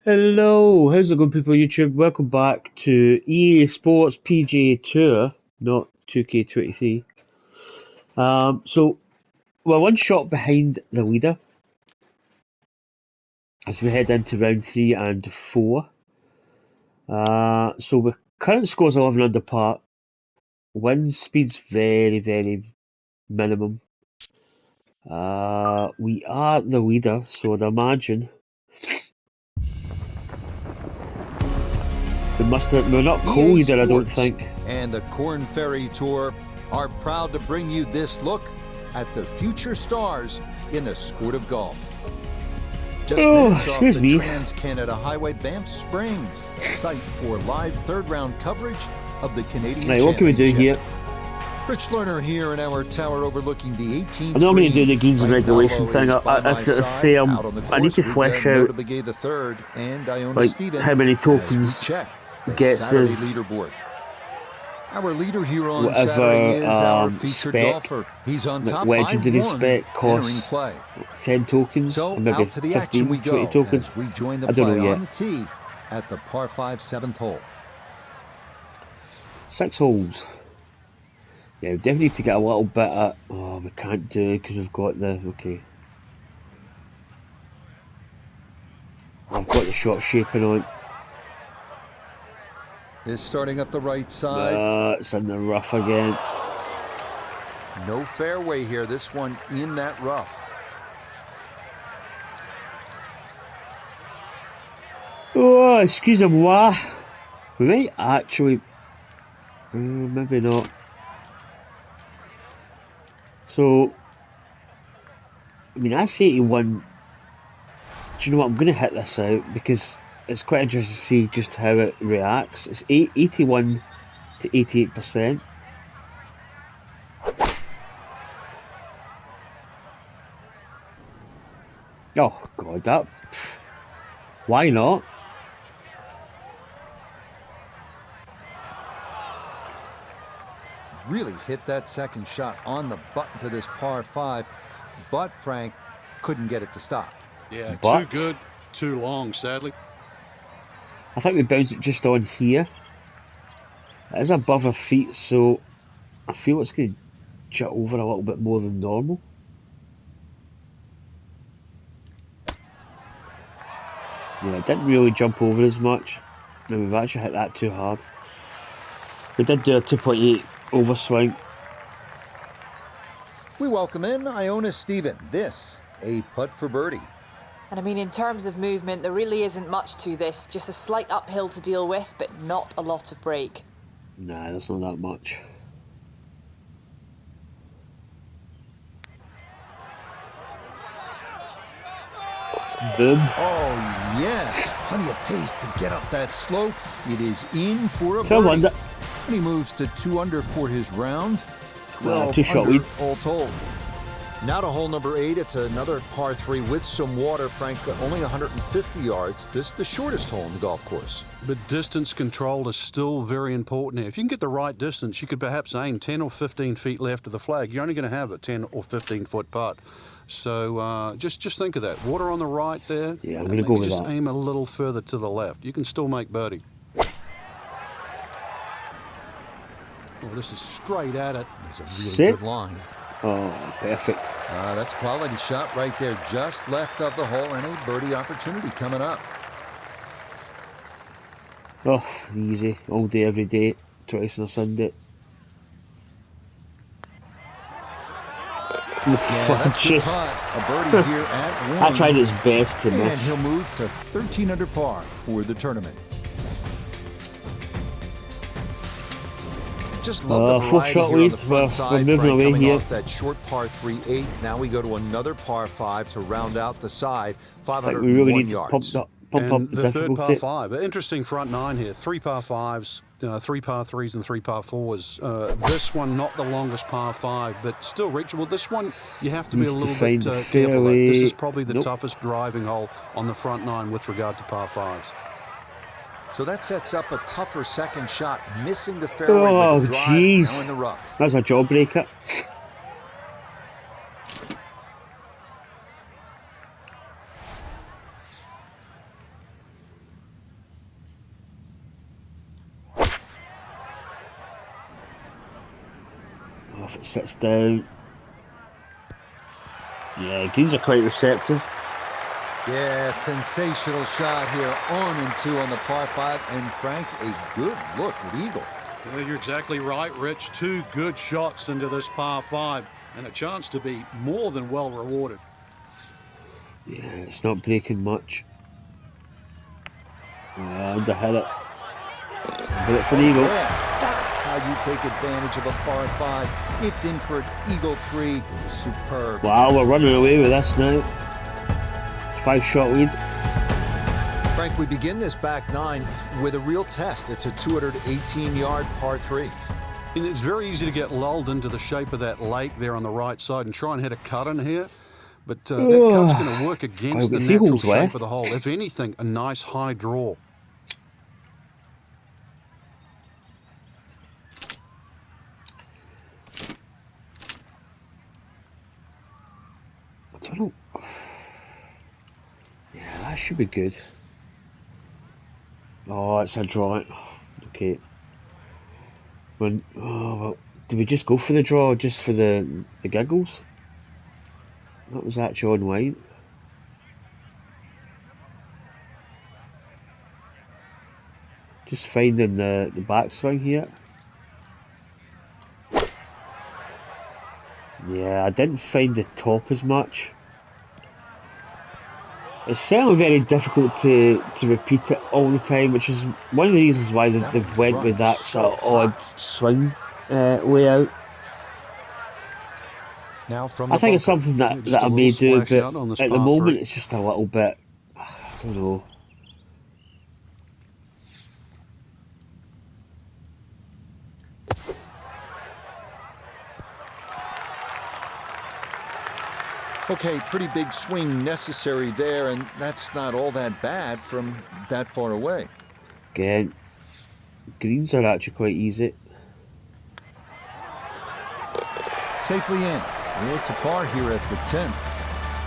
Hello, how's it going, people of YouTube? Welcome back to EA Sports PGA Tour, not 2K23. So we're one shot behind the leader as we head into round 3 and 4. So the current score's 11 under par. Wind speed's very minimum. We are the leader, so I'd imagine we're not co-leader, I don't think. And the Korn Ferry Tour are proud to bring you this look at the future stars in the sport of golf. Just minutes off the Trans-Canada Highway, Banff Springs, the site for live third-round coverage of the Canadian Championship. What can we do here? Rich Lerner here in our tower overlooking the 18th. I'm not going to do the greens and regulation thing. I need to flesh out like how many tokens gets Saturday leaderboard. Our leader here on Saturday is our featured golfer. He's on top by 1, entering play. 10 tokens, so or maybe out to the 15, action we 20 go tokens. As we join the play on the tee at the par 5 7th hole. 6 holes. Yeah, we definitely need to get a little bit of... Oh, we can't do it because we've got the... Okay. I've got the shot shaping on. Is starting up the right side. It's in the rough again. No fairway here. This one in that rough. Oh, excusez-moi. We might actually... maybe not. So... I mean, that's 81. Do you know what? I'm going to hit this out because it's quite interesting to see just how it reacts. It's 81 to 88%. Oh god, that... Why not? Really hit that second shot on the button to this par 5, but Frank couldn't get it to stop. Yeah, too good, too long, sadly. I think we bounced it just on here. It is above our feet, so I feel it's going to jut over a little bit more than normal. Yeah, it didn't really jump over as much. No, we've actually hit that too hard. We did do a 2.8 overswing. We welcome in Iona Stephen. This, a putt for birdie. And I mean, in terms of movement, there really isn't much to this. Just a slight uphill to deal with, but not a lot of break. Nah, that's not that much. Boom. Oh, yes. Plenty of pace to get up that slope. It is in for a birdie. And he moves to 2 under for his round. 12 under all told. Now to hole number 8. It's another par 3 with some water, Frank, only 150 yards. This is the shortest hole in the golf course. But distance control is still very important here. If you can get the right distance, you could perhaps aim 10 or 15 feet left of the flag. You're only going to have a 10 or 15 foot putt. So just think of that. Water on the right there. Yeah, I'm going to go with that. Just aim a little further to the left. You can still make birdie. Oh, this is straight at it. It's a really good line. Oh, perfect. That's a quality shot right there. Just left of the hole and a birdie opportunity coming up. Oh, easy. All day, every day. Twice on a Sunday. Yeah, that's good putt. A birdie here at 1. I tried his best to miss. And he'll move to 13 under par for the tournament. Just love the variety here on the front side. Frank coming off that short par 3-8. Now we go to another par 5 to round out the side. 501 yards. And the third par 5. Interesting front 9 here. 3 par 5s, 3 par 3s, and 3 par 4s. This one not the longest par 5, but still reachable. This one you have to be a little bit careful. This is probably the toughest driving hole on the front 9 with regard to par 5s. So that sets up a tougher second shot, missing the fairway with the drive, now in the rough. That's a jawbreaker. if it sits down. Yeah, greens are quite receptive. Yeah, sensational shot here. On and 2 on the par 5. And Frank, a good look at eagle. Well, you're exactly right, Rich. 2 good shots into this par 5 and a chance to be more than well rewarded. Yeah, it's not breaking much. Underhit it. But it's an eagle. Yeah, that's how you take advantage of a par 5. It's in for an eagle 3. Superb. Wow, we're running away with this now. 5-shot lead. Frank, we begin this back 9 with a real test. It's a 218-yard par 3. And it's very easy to get lulled into the shape of that lake there on the right side and try and hit a cut in here. But that cut's going to work against the natural shape of the hole. If anything, a nice high draw. I don't know. Yeah, that should be good. Oh, it's a draw. Okay. Well, did we just go for the draw just for the giggles? That was actually on white. Just finding the backswing here. Yeah, I didn't find the top as much. It's certainly very difficult to repeat it all the time, which is one of the reasons why they've went with that sort of odd swing layout. Now from I think it's something that I may do, but at the moment it's just a little bit, I don't know. Okay, pretty big swing necessary there, and that's not all that bad from that far away. Again, greens are actually quite easy. Safely in. It's a par here at the 10th.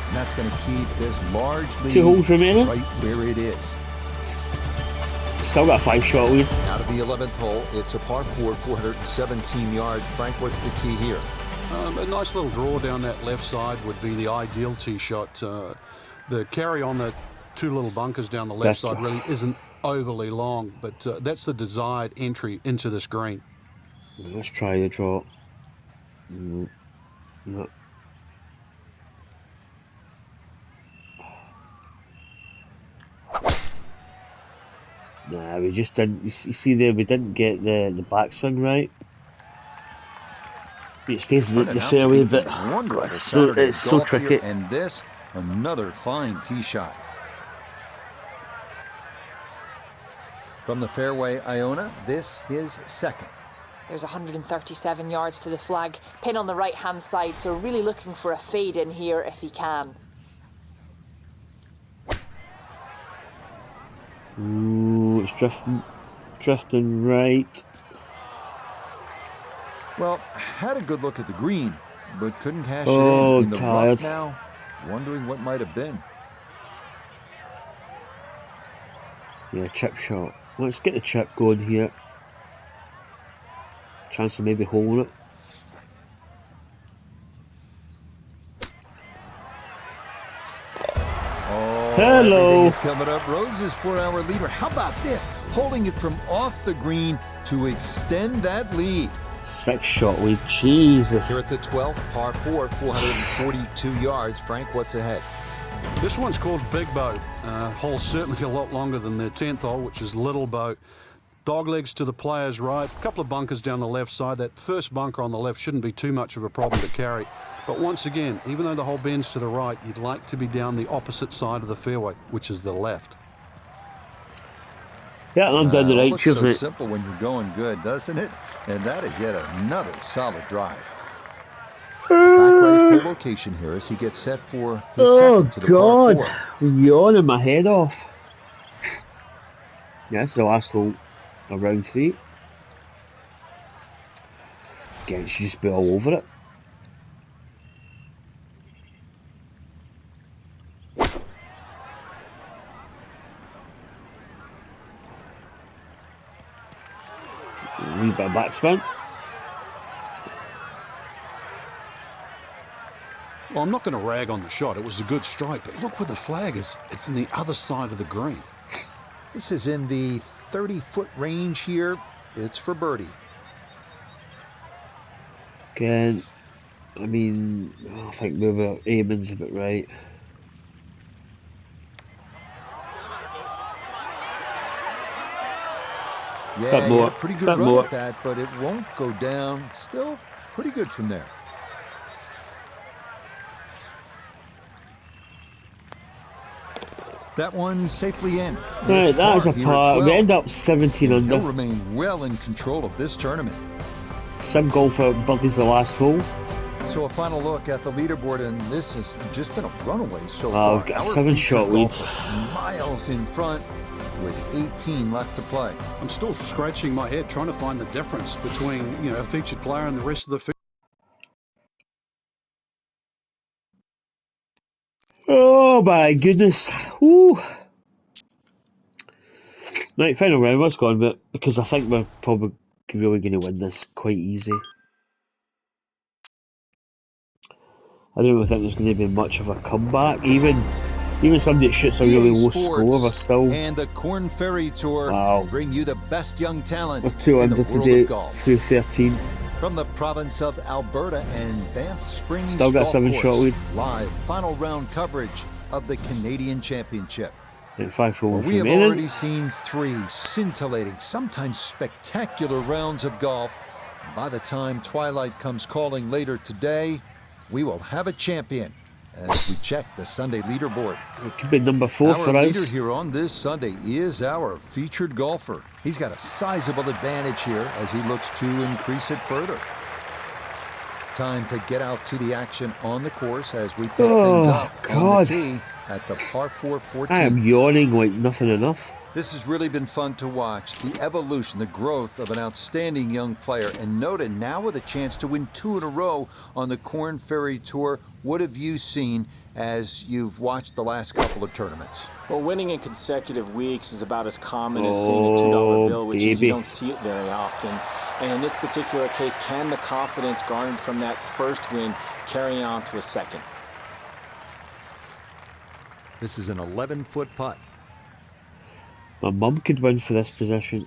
And that's going to keep this largely 2 holes remaining. Right where it is. Still got a 5-shot lead. Out of the 11th hole, it's a par 4, 417 yards. Frank, what's the key here? A nice little draw down that left side would be the ideal tee shot. The carry on the 2 little bunkers down the left side really isn't overly long, but that's the desired entry into this green. Let's try the draw. No. Nah, we just didn't. You see there, we didn't get the backswing right. It stays in the fairway, but it's so tricky. And this, another fine tee shot. From the fairway, Iona, this is second. There's 137 yards to the flag. Pin on the right-hand side, so really looking for a fade in here if he can. Ooh, it's drifting right. Well, had a good look at the green, but couldn't cash it in the rough now. Wondering what might have been. Yeah, chip shot. Let's get the chip going here. Chance of maybe holding it. Oh, hello. Everything is coming up. Rose's 4-hour leader. How about this? Holding it from off the green to extend that lead. 6-shot lead. Jesus. Here at the 12th, par 4, 442 yards. Frank, what's ahead? This one's called Big Boat. Hole's certainly a lot longer than the 10th hole, which is Little Boat. Doglegs to the player's right, a couple of bunkers down the left side. That first bunker on the left shouldn't be too much of a problem to carry. But once again, even though the hole bends to the right, you'd like to be down the opposite side of the fairway, which is the left. Yeah, I'm down the right. Looks so simple when you're going good, doesn't it? And that is yet another solid drive. Back right full location here as he gets set for his second to the par 4. Yawning my head off. Yeah, this is the last hole of round 3. Again, she just be all over it. A wee bit of backspin. Well, I'm not going to rag on the shot. It was a good strike, but look where the flag is. It's in the other side of the green. This is in the 30-foot range here. It's for birdie. Again, I mean, I think we were aiming's a bit right. Yeah, he had a pretty good run at that, but it won't go down. Still pretty good from there. That one safely in. Right, that is a par. We end up 17 under. He'll remain well in control of this tournament. Some golfer birdies the last hole. So a final look at the leaderboard, and this has just been a runaway so far. Our 7-shot lead. Miles in front with 18 left to play. I'm still scratching my head trying to find the difference between, you know, a featured player and the rest of the field. Oh my goodness. Woo. Right, final round, let's go on with it, because I think we're probably really going to win this quite easy. I don't really think there's going to be much of a comeback. Even somebody that shoots a really low score, we're still... And the Korn Ferry Tour bring you the best young talent we're 2 in the under world today, of golf. 213. From the province of Alberta and Banff Springs Still got Golf 7-shot Course, lead. live final round coverage of the Canadian Championship. 5 holes We have remaining. already seen 3 scintillating, sometimes spectacular rounds of golf. By the time twilight comes calling later today, we will have a champion as we check the Sunday leaderboard. It could be number 4 for us. Our leader here on this Sunday is our featured golfer. He's got a sizable advantage here as he looks to increase it further. Time to get out to the action on the course as we pick things up on the tee at the par 4 14. I am yawning like nothing enough. This has really been fun to watch, the evolution, the growth of an outstanding young player. And Noda now with a chance to win 2 in a row on the Korn Ferry Tour. What have you seen as you've watched the last couple of tournaments? Well, winning in consecutive weeks is about as common as seeing a $2 bill, which is you don't see it very often. And in this particular case, can the confidence garnered from that first win carry on to a second? This is an 11-foot putt. My mum could win for this position.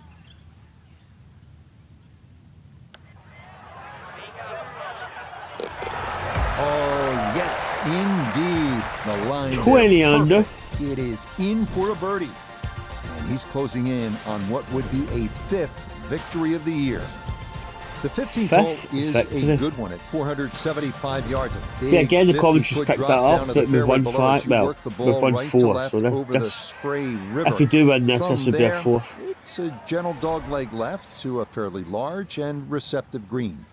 Oh, yes, indeed. The line 20 under. It is in for a birdie. And he's closing in on what would be a 5th victory of the year. The 15th hole is a good one at 475 yards. Yeah, again, the commentary picked that up, that we've won 5, well, we've won 4, so this, if we do win this, this would be a 4th. It's a gentle dogleg left to a fairly large and receptive green.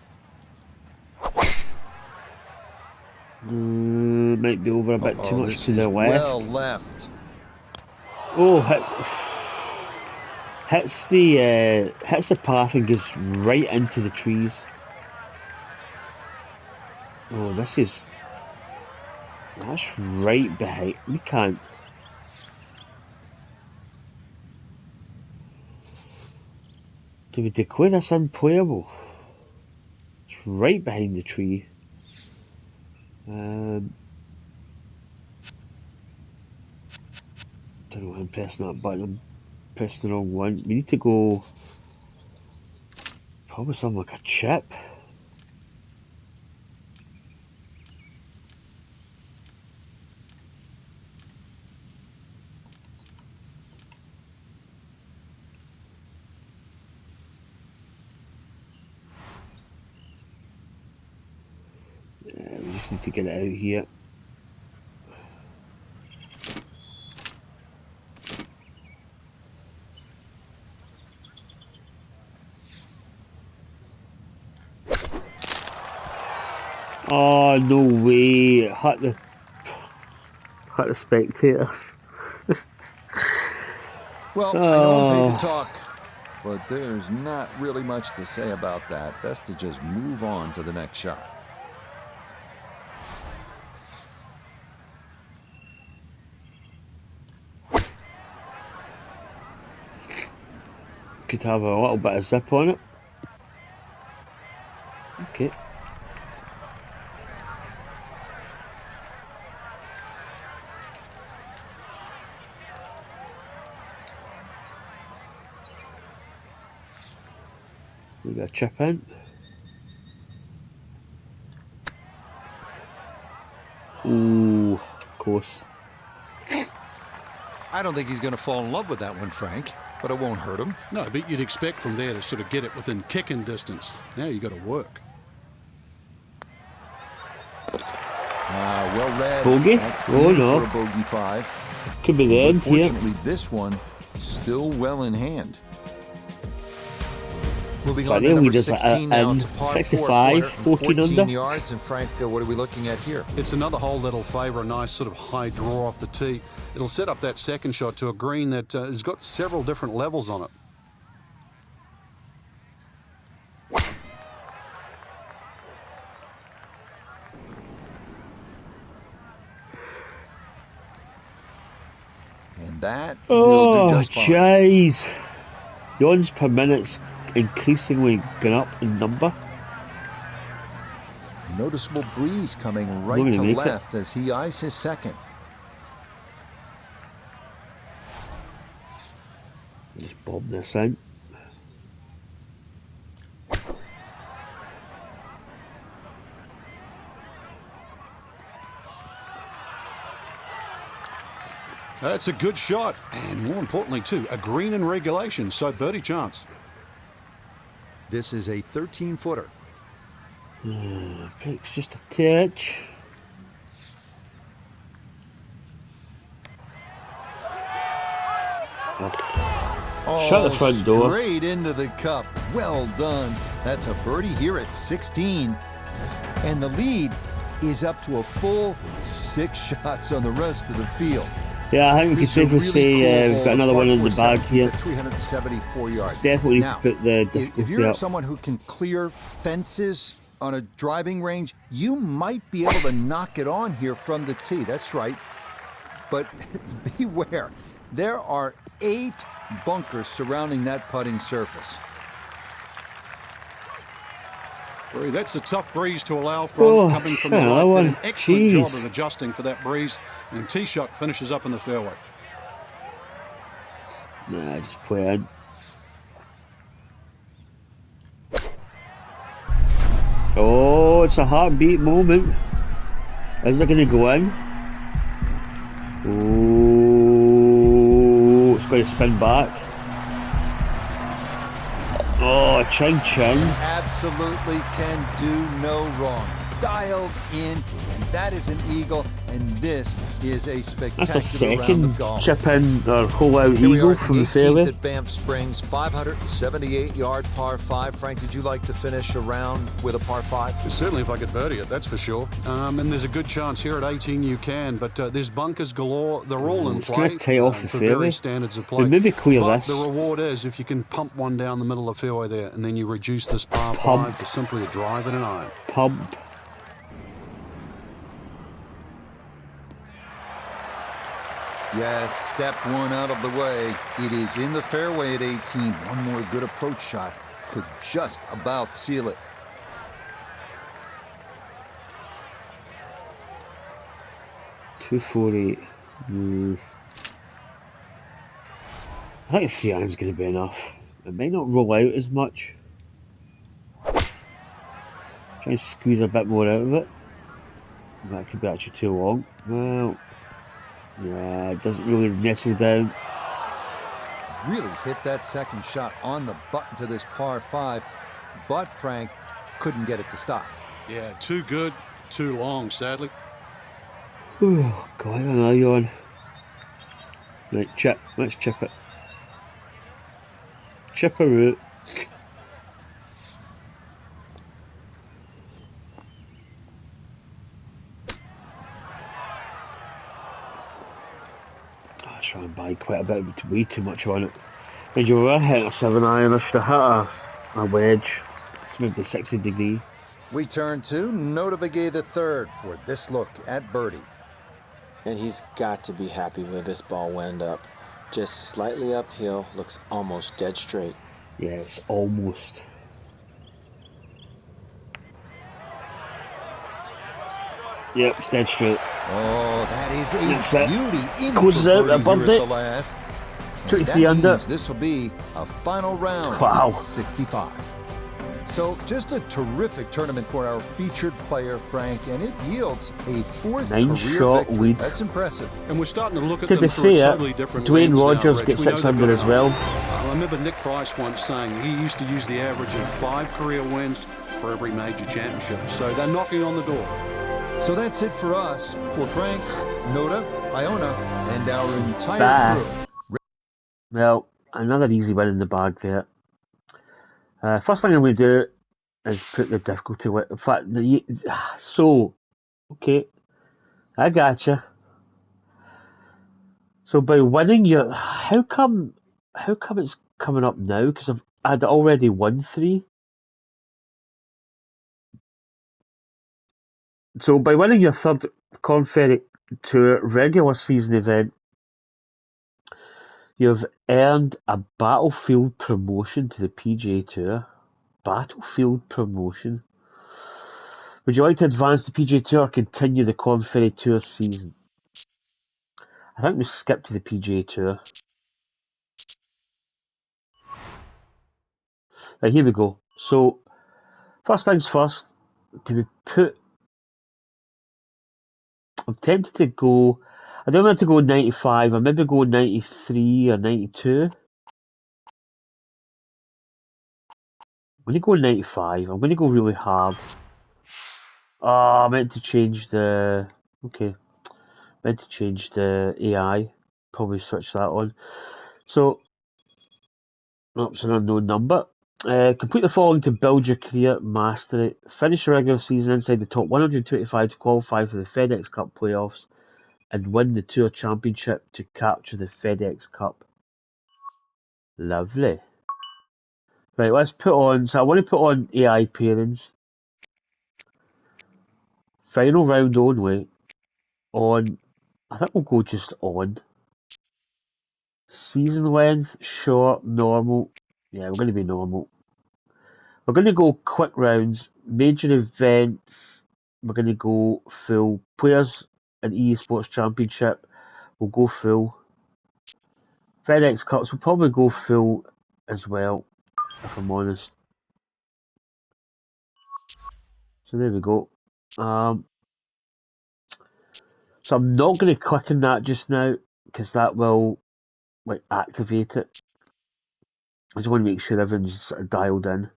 Might be over a bit too much to the left. Well left. Oh, hits the path and goes right into the trees. Oh, that's right behind. We can't. Do we declare this unplayable? It's right behind the tree. Don't know why I'm pressing that button. I'm pressing the wrong one. We need to go probably something like a chip. We just need to get it out here. Oh, no way. Hurt the spectators. Well, I know I'm paid to talk, but there's not really much to say about that. Best to just move on to the next shot. Could have a little bit of zip on it. Okay. We got a chip in. Ooh, of course. I don't think he's going to fall in love with that one, Frank, but it won't hurt him. No, but you'd expect from there to sort of get it within kicking distance. Now you got to work. Well read. Bogey? That's Oh no. For a bogey 5. Could be the end here. Fortunately, this one still well in hand. Moving on to There we number just 16 now to par 65, 4, 14 under. yards. And Frank, what are we looking at here? It's another hole that'll favour a nice sort of high draw off the tee. It'll set up that second shot to a green that has got several different levels on it. And that will Oh, do just fine. jeez. Yawns per minute's increasingly going up in number. Noticeable breeze coming We're right gonna to make left as he eyes his second. Just bob this in. That's a good shot, and more importantly too, a green in regulation, so birdie chance. This is a 13-footer. It's just a touch. Shut the front door. Straight into the cup. Well done. That's a birdie here at 16. And the lead is up to a full 6 shots on the rest of the field. Yeah, I think we can This is a safely really say cool we've got another hole, one in the par bag 4, here. 374 yards. Definitely now, put the if difficulty you're up. someone who can clear fences on a driving range, you might be able to knock it on here from the tee. That's right. But beware, there are 8 bunkers surrounding that putting surface. That's a tough breeze to allow from, coming from the right. Did an excellent job of adjusting for that breeze, and tee shot finishes up in the fairway. Nah, just play in. Oh, it's a heartbeat moment. Is it going to go in? Oh, it's going to spin back. Oh, ching ching. Absolutely can do no wrong. Dialed in, and that is an eagle, and this is a That's a spectacular round second of golf. chip in or hole out Here we eagle are from the at the 18th fairway. at Banff Springs, 578-yard par 5. Frank, did you like to finish a round with a par 5? Certainly if I could birdie it, that's for sure. And there's a good chance here at 18 you can, but there's bunkers galore. They're all in It's play gonna tie off the for fairway. various standards of play. But maybe clear But this. the reward is if you can pump one down the middle of the fairway there, and then you reduce this par Pump. 5 to simply a drive and an iron. Pump. Yes, step one out of the way. It is in the fairway at 18. One more good approach shot could just about seal it. .248. I think 3 irons is going to be enough. It might not roll out as much. Try and squeeze a bit more out of it. That could be actually too long. Well, yeah, it doesn't really nestle down. Really hit that second shot on the button to this par 5, but Frank couldn't get it to stop. Yeah, too good, too long, sadly. Oh, God, I don't know, yawn. Right, chip. Let's chip it. Chip a root. I try and buy quite a bit, but way too much on it. And you were hitting a 7 iron, I should have hit a wedge. It's maybe 60 degree. We turn to Notabegay the third for this look at birdie. And he's got to be happy where this ball went up. Just slightly uphill, looks almost dead straight. Yeah, it's almost. Yep, it's dead straight. Oh, that is That's a it. beauty in Closes for out birdie above here at it. the last. And 23 that under. means this will be a final round. Wow. 65. So just a terrific tournament for our featured player, Frank, and it yields a fourth career victory. Lead. That's impressive. And we're starting to look at To them be through fair, a totally different Dwayne lens Rogers now, Rich. gets We know they've 600 got as well. I remember Nick Price once saying he used to use the average of 5 career wins for every major championship. So they're knocking on the door. So that's it for us. For Frank, Noda, Iona, and our entire crew. Well, another easy win in the bag there. First thing I'm going to do is put the difficulty with. In fact, okay, I gotcha. So by winning your, how come it's coming up now? Because I'd already won 3. So by winning your third Korn Ferry Tour regular season event, you've earned a Battlefield promotion to the PGA Tour. Battlefield promotion. Would you like to advance the PGA Tour or continue the Korn Ferry Tour season? I think we skip to the PGA Tour. Right, here we go. So, first things first, I'm tempted to go, I don't want to go 95, or maybe go 93 or 92. I'm going to go 95, I'm going to go really hard. Oh, I meant to change the, okay, meant to change the AI, probably switch that on. So, it's an unknown number. Complete the following to build your career, master it. Finish the regular season inside the top 125 to qualify for the FedEx Cup playoffs and win the Tour Championship to capture the FedEx Cup. Lovely. Right, let's put on, so I want to put on AI pairings. Final round only. On, I think we'll go just on. Season length, short, normal. Yeah, we're going to be normal. We're going to go quick rounds, major events. We're going to go full. Players and EA Sports Championship, we'll go full. FedEx Cups, we'll probably go full as well, if I'm honest. So there we go. So I'm not going to click on that just now, because that will activate it. I just want to make sure everyone's sort of dialed in.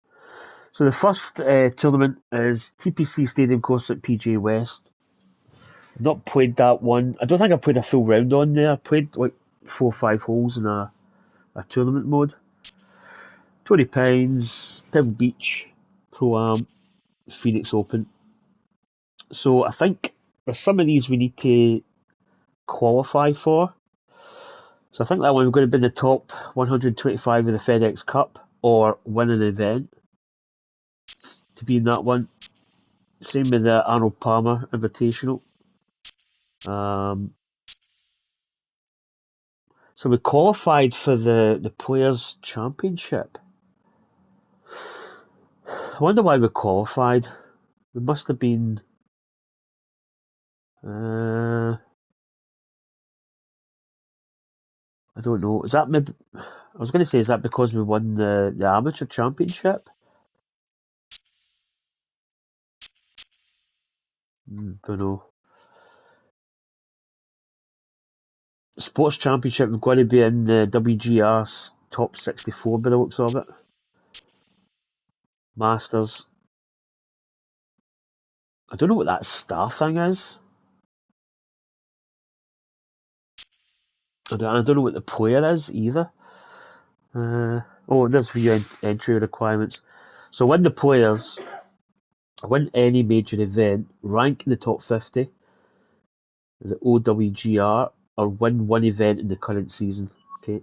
So the first tournament is TPC Stadium Course at PGA West. I've not played that one. I don't think I played a full round on there. I played like 4 or 5 holes in a tournament mode. Torrey Pines, Pebble Beach, Pro-Am, Phoenix Open. So I think there's some of these we need to qualify for. So I think that one we're going to be in the top 125 of the FedEx Cup or win an event to be in that one. Same with the Arnold Palmer Invitational. So we qualified for the Players' Championship. I wonder why we qualified. We must have been... I don't know. Is that maybe... I was going to say, is that because we won the Amateur Championship? Don't know. Sports Championship, we've got to be in the WGR top 64 by the looks of it. Masters. I don't know what that star thing is. I don't know what the player is either. There's view entry requirements. So win the players, win any major event, rank in the top 50, the OWGR, or win one event in the current season. Okay.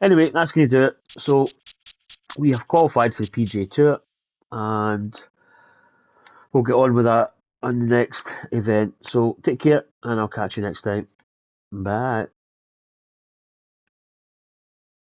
Anyway, that's going to do it. So we have qualified for the PGA Tour, and we'll get on with that on the next event. So take care, and I'll catch you next time. Bye.